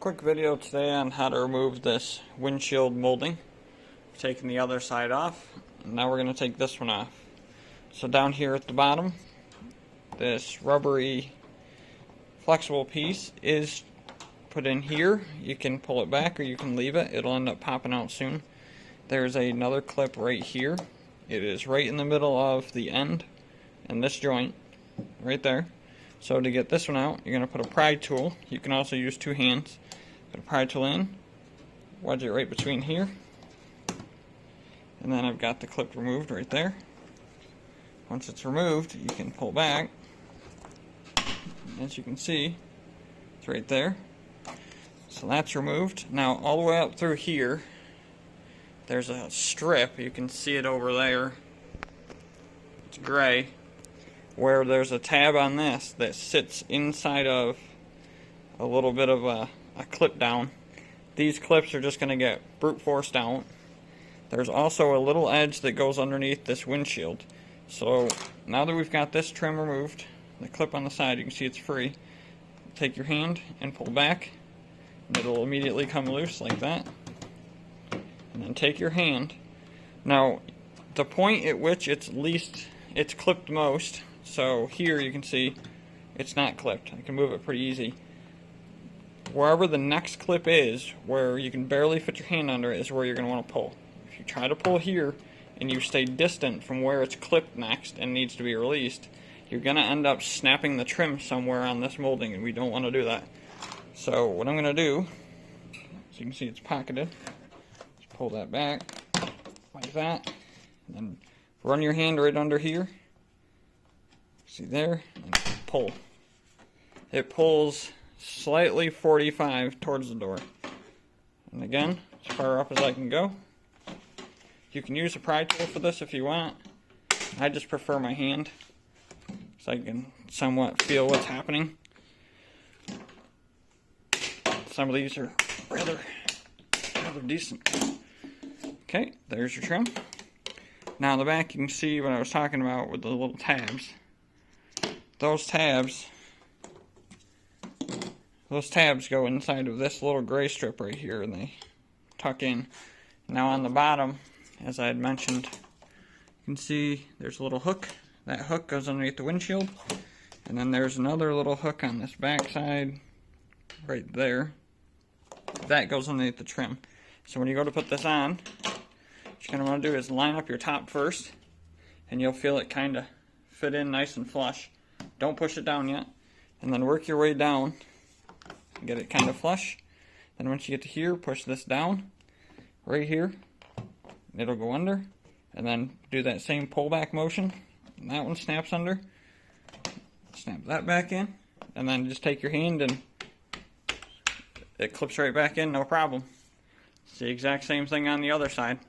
Quick video today on how to remove this windshield molding. Taking the other side off, and now we're going to take this one off. So down here at the bottom, this rubbery flexible piece is put in here. You can pull it back or you can leave it. It'll end up popping out soon. There's another clip right here. It is right in the middle of the end and this joint right there. So to get this one out, you're going to put a pry tool. You can also use two hands. Put a pry tool in, wedge it right between here, and then I've got the clip removed right there. Once it's removed, you can pull back. As you can see, it's right there. So that's removed. Now all the way up through here, there's a strip. You can see it over there. It's gray. Where there's a tab on this that sits inside of a little bit of a clip down. These clips are just going to get brute forced out. There's also a little edge that goes underneath this windshield. So now that we've got this trim removed, the clip on the side, you can see it's free. Take your hand and pull back, and it'll immediately come loose like that. And then take your hand. Now, the point at which it's clipped most, so here you can see it's not clipped. I can move it pretty easy. Wherever the next clip is, where you can barely fit your hand under it, is where you're going to want to pull. If you try to pull here and you stay distant from where it's clipped next and needs to be released, you're going to end up snapping the trim somewhere on this molding, and we don't want to do that. So what I'm going to do, as you can see it's pocketed, just pull that back like that, and then run your hand right under here, see there, and pull. It pulls slightly 45 towards the door. And again, as far up as I can go. You can use a pry tool for this if you want. I just prefer my hand, so I can somewhat feel what's happening. Some of these are rather decent. Okay, there's your trim. Now in the back you can see what I was talking about with the little tabs. Those tabs go inside of this little gray strip right here, and they tuck in. Now on the bottom, as I had mentioned, you can see there's a little hook. That hook goes underneath the windshield, and then there's another little hook on this back side right there. That goes underneath the trim. So when you go to put this on, what you're going to want to do is line up your top first, and you'll feel it kind of fit in nice and flush. Don't push it down yet, and then work your way down. Get it kind of flush. Then once you get to here, push this down right here. It'll go under, and then do that same pullback motion. And that one snaps under. Snap that back in, and then just take your hand and it clips right back in, no problem. It's the exact same thing on the other side.